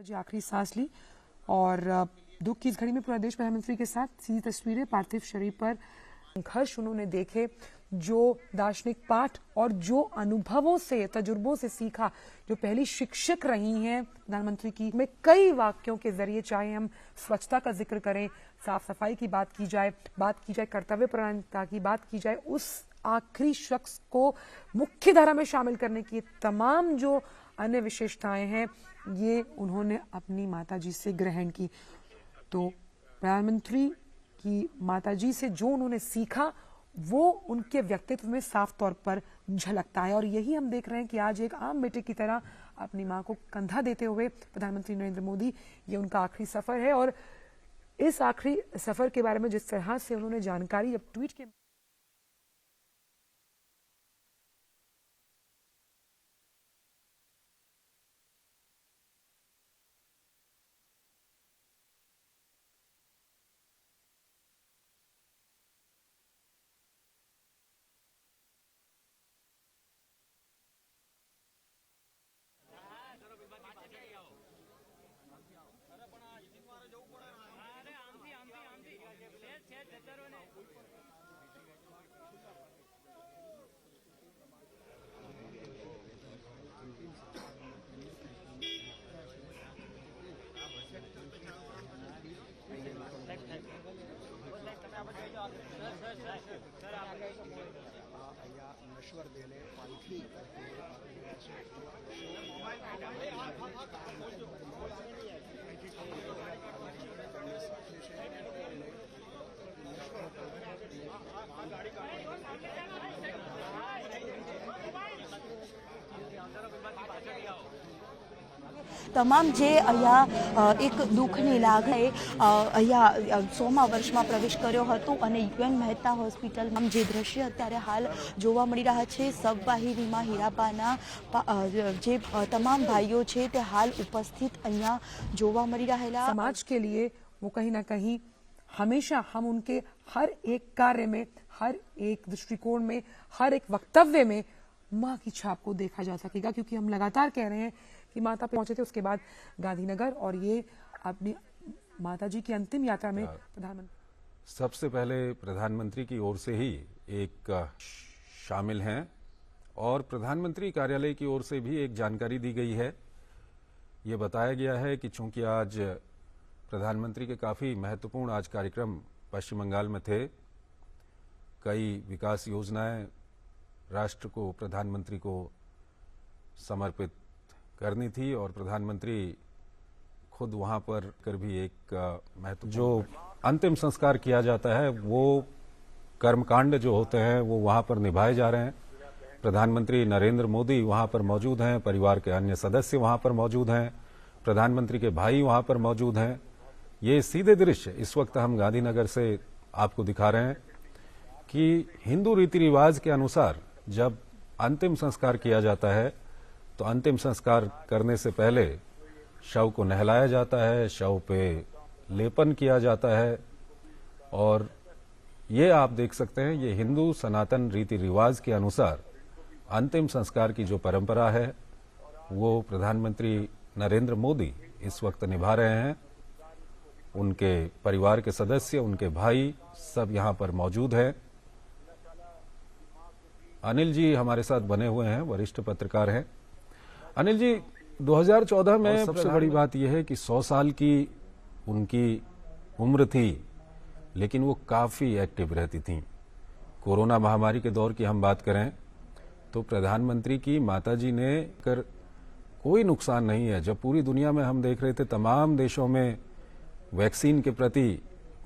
बजे आखिरी सांस ली और दुख की इस घड़ी में पूरा देश प्रधानमंत्री के साथ सीधी तस्वीरें पार्थिव शरीर पर संघर्ष उन्होंने देखे, जो दार्शनिक पाठ और जो अनुभवों से तजुर्बों से सीखा, जो पहली शिक्षक रही हैं प्रधानमंत्री की, में कई वाक्यों के जरिए, चाहे हम स्वच्छता का जिक्र करें, साफ सफाई की बात की जाए कर्तव्य परायणता की बात की जाए, उस आखिरी शख्स को मुख्य धारा में शामिल करने की तमाम जो अन्य विशेषताएं हैं, ये उन्होंने अपनी माताजी से ग्रहण की। तो प्रधानमंत्री की माताजी से जो उन्होंने सीखा वो उनके व्यक्तित्व में साफ तौर पर झलकता है और यही हम देख रहे हैं कि आज एक आम बेटे की तरह अपनी मां को कंधा देते हुए प्रधानमंत्री नरेंद्र मोदी, ये उनका आखिरी सफर है और इस आखिरी सफर के बारे में जिस तरह से उन्होंने जानकारी अब ट्वीट के નશ્વર દેહને પાલખી તમામ જે અહીંયા એક દુઃખની લાગણી અહીંયા 100મા વર્ષમાં પ્રવેશ કર્યો હતો અને યુએન મહેતા હોસ્પિટલમાં જે દ્રશ્ય અત્યારે હાલ જોવા મળી રહ્યા છે, સબવાહિનીમાં હીરાબાના જે તમામ ભાઈઓ છે તે હાલ ઉપસ્થિત અહીંયા જોવા મળી રહેલા। समाज के लिए वो कहीं ना कहीं हमेशा हम उनके हर एक कार्य में, हर एक दृष्टिकोण में, हर एक वक्तव्य में माँ की छाप को देखा जा सकेगा, क्योंकि हम लगातार कह रहे हैं कि माता पहुंचे थे, उसके बाद गांधीनगर और ये अपनी माताजी की अंतिम यात्रा में प्रधानमंत्री सबसे पहले प्रधानमंत्री की ओर से ही एक शामिल हैं और प्रधानमंत्री कार्यालय की ओर से भी एक जानकारी दी गई है। ये बताया गया है कि चूंकि आज प्रधानमंत्री के काफी महत्वपूर्ण आज कार्यक्रम पश्चिम बंगाल में थे, कई विकास योजनाएं राष्ट्र को, प्रधानमंत्री को समर्पित करनी थी और प्रधानमंत्री खुद वहां पर कर भी एक महत्व, जो अंतिम संस्कार किया जाता है वो कर्मकांड जो होते हैं वो वहां पर निभाए जा रहे हैं। प्रधानमंत्री नरेंद्र मोदी वहां पर मौजूद हैं, परिवार के अन्य सदस्य वहां पर मौजूद हैं, प्रधानमंत्री के भाई वहां पर मौजूद हैं। ये सीधे दृश्य इस वक्त हम गांधीनगर से आपको दिखा रहे हैं कि हिंदू रीति रिवाज के अनुसार जब अंतिम संस्कार किया जाता है तो अंतिम संस्कार करने से पहले शव को नहलाया जाता है, शव पे लेपन किया जाता है और ये आप देख सकते हैं, ये हिंदू सनातन रीति रिवाज के अनुसार अंतिम संस्कार की जो परंपरा है वो प्रधानमंत्री नरेंद्र मोदी इस वक्त निभा रहे हैं। उनके परिवार के सदस्य, उनके भाई सब यहां पर मौजूद हैं। अनिल जी हमारे साथ बने हुए हैं, वरिष्ठ पत्रकार हैं। अनिल जी, 2014 में सबसे बड़ी बात यह है कि 100 साल की उनकी उम्र थी, लेकिन वो काफी एक्टिव रहती थी। कोरोना महामारी के दौर की हम बात करें तो प्रधानमंत्री की माताजी ने कर कोई नुकसान नहीं है। जब पूरी दुनिया में हम देख रहे थे तमाम देशों में वैक्सीन के प्रति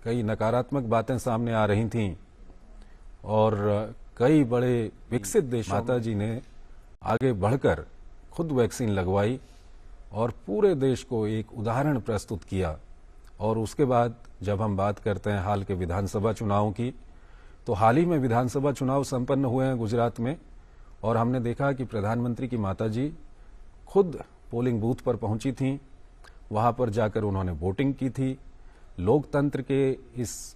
कई नकारात्मक बातें सामने आ रही थीं और कई बड़े विकसित देश, माताजी ने आगे बढ़कर खुद वैक्सीन लगवाई और पूरे देश को एक उदाहरण प्रस्तुत किया। और उसके बाद जब हम बात करते हैं हाल के विधानसभा चुनावों की, तो हाल ही में विधानसभा चुनाव संपन्न हुए हैं गुजरात में और हमने देखा कि प्रधानमंत्री की माताजी खुद पोलिंग बूथ पर पहुंची थीं, वहां पर जाकर उन्होंने वोटिंग की थी। लोकतंत्र के इस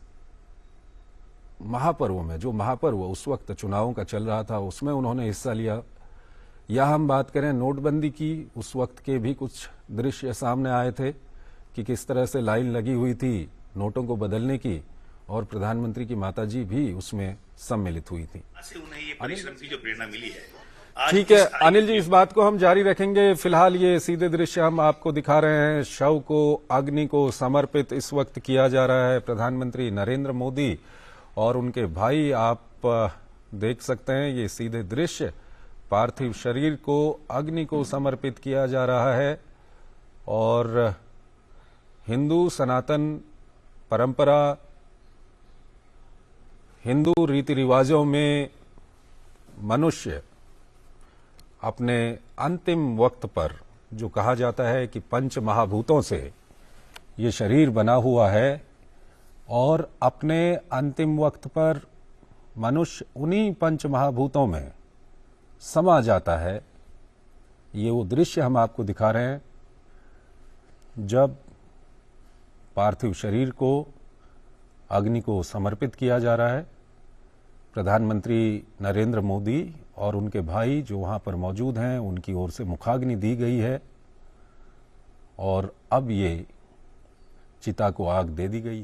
महापर्व में, जो महापर्व उस वक्त चुनावों का चल रहा था, उसमें उन्होंने हिस्सा लिया। या हम बात करें नोटबंदी की, उस वक्त के भी कुछ दृश्य सामने आए थे कि किस तरह से लाइन लगी हुई थी नोटों को बदलने की, और प्रधानमंत्री की माताजी भी उसमें सम्मिलित हुई थी। से उन्हें ये परिश्रम की जो प्रेरणा मिली है। ठीक है अनिल जी, इस बात को हम जारी रखेंगे। फिलहाल ये सीधे दृश्य हम आपको दिखा रहे हैं। शव को अग्नि को समर्पित इस वक्त किया जा रहा है। प्रधानमंत्री नरेंद्र मोदी और उनके भाई, आप देख सकते हैं ये सीधे दृश्य। पार्थिव शरीर को अग्नि को समर्पित किया जा रहा है और हिंदू सनातन परंपरा, हिंदू रीति रिवाजों में मनुष्य अपने अंतिम वक्त पर, जो कहा जाता है कि पंच महाभूतों से ये शरीर बना हुआ है, और अपने अंतिम वक्त पर मनुष्य उन्हीं पंच महाभूतों में समा जाता है। ये वो दृश्य हम आपको दिखा रहे हैं जब पार्थिव शरीर को अग्नि को समर्पित किया जा रहा है। प्रधानमंत्री नरेंद्र मोदी और उनके भाई जो वहां पर मौजूद हैं, उनकी ओर से मुखाग्नि दी गई है और अब ये चिता को आग दे दी गई।